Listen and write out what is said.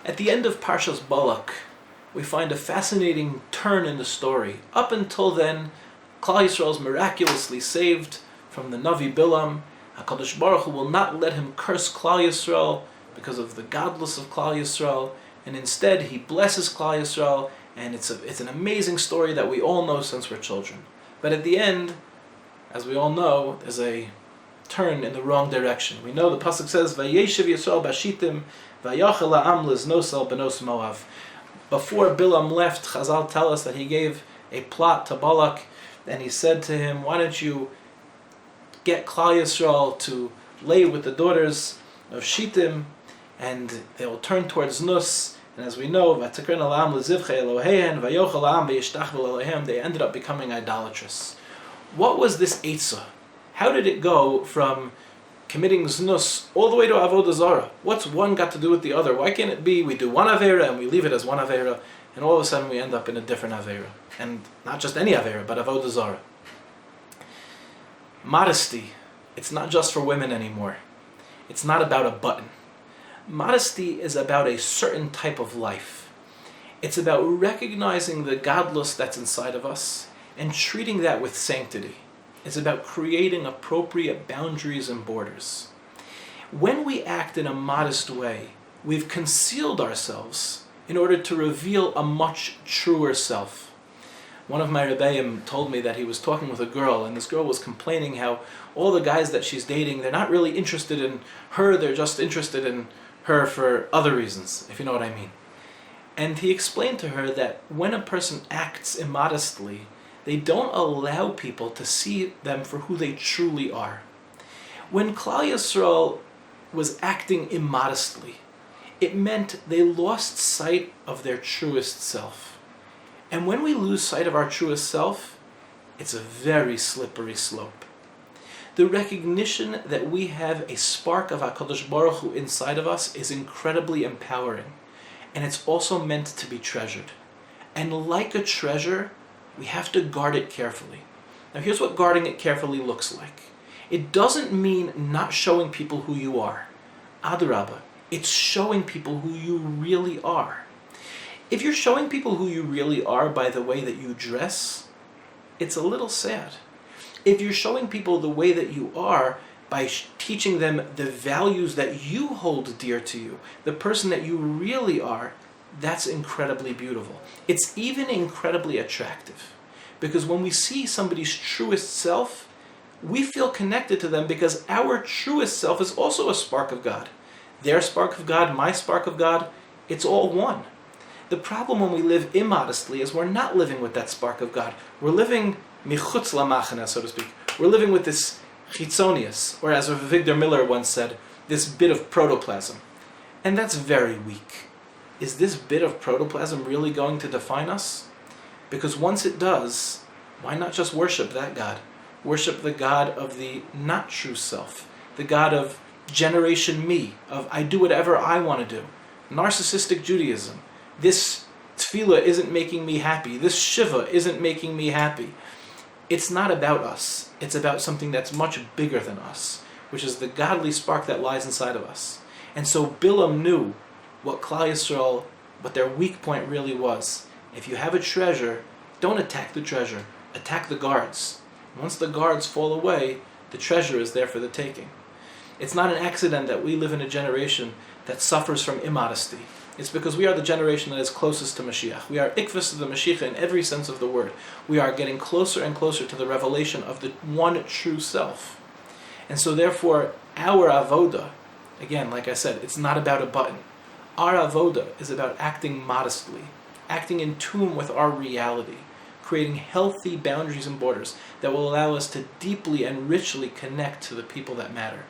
At the end of Parshat Balak, we find a fascinating turn in the story. Up until then, Klal Yisrael is miraculously saved from the Navi Bilam. HaKadosh Baruch Hu will not let him curse Klal Yisrael because of the godless of Klal Yisrael, and instead he blesses Klal Yisrael, and it's an amazing story that we all know since we're children. But at the end, as we all know, there's a turn in the wrong direction. We know the pasuk says, "Vayeshiv Yisrael b'shitim, vayachal ha'am liznosel benos Moav." Before Bilam left, Chazal tell us that he gave a plot to Balak, and he said to him, "Why don't you get Klal Yisrael to lay with the daughters of Shittim, and they will turn towards Nus." And as we know, they ended up becoming idolatrous. What was this Eitzah? How did it go from committing Znus all the way to Avodah Zarah? What's one got to do with the other? Why can't it be we do one Aveira and we leave it as one Aveira, and all of a sudden we end up in a different Aveira? And not just any Aveira, but Avodah Zarah. Modesty. It's not just for women anymore. It's not about a button. Modesty is about a certain type of life. It's about recognizing the godless that's inside of us and treating that with sanctity. It's about creating appropriate boundaries and borders. When we act in a modest way, we've concealed ourselves in order to reveal a much truer self. One of my rebbeim told me that he was talking with a girl, and this girl was complaining how all the guys that she's dating, they're not really interested in her, they're just interested in her for other reasons, if you know what I mean. And he explained to her that when a person acts immodestly, they don't allow people to see them for who they truly are. When Klal Yisrael was acting immodestly, it meant they lost sight of their truest self. And when we lose sight of our truest self, it's a very slippery slope. The recognition that we have a spark of HaKadosh Baruch Hu inside of us is incredibly empowering. And it's also meant to be treasured. And like a treasure, we have to guard it carefully. Now here's what guarding it carefully looks like. It doesn't mean not showing people who you are. Adarabah, it's showing people who you really are. If you're showing people who you really are by the way that you dress, it's a little sad. If you're showing people the way that you are by teaching them the values that you hold dear to you, the person that you really are, that's incredibly beautiful. It's even incredibly attractive. Because when we see somebody's truest self, we feel connected to them because our truest self is also a spark of God. Their spark of God, my spark of God, it's all one. The problem when we live immodestly is we're not living with that spark of God. We're living michutz lamachana, so to speak. We're living with this chitzonius, or as Victor Miller once said, this bit of protoplasm. And that's very weak. Is this bit of protoplasm really going to define us? Because once it does, why not just worship that God? Worship the God of the not true self, the God of generation me, of I do whatever I want to do. Narcissistic Judaism. This tefillah isn't making me happy. This shiva isn't making me happy. It's not about us. It's about something that's much bigger than us, which is the godly spark that lies inside of us. And so Bilam knew what Klal Yisrael, what their weak point really was. If you have a treasure, don't attack the treasure. Attack the guards. Once the guards fall away, the treasure is there for the taking. It's not an accident that we live in a generation that suffers from immodesty. It's because we are the generation that is closest to Mashiach. We are ikvus to the Mashiach in every sense of the word. We are getting closer and closer to the revelation of the one true self. And so therefore, our avoda, again, like I said, it's not about a button. Our avoda is about acting modestly, acting in tune with our reality, creating healthy boundaries and borders that will allow us to deeply and richly connect to the people that matter.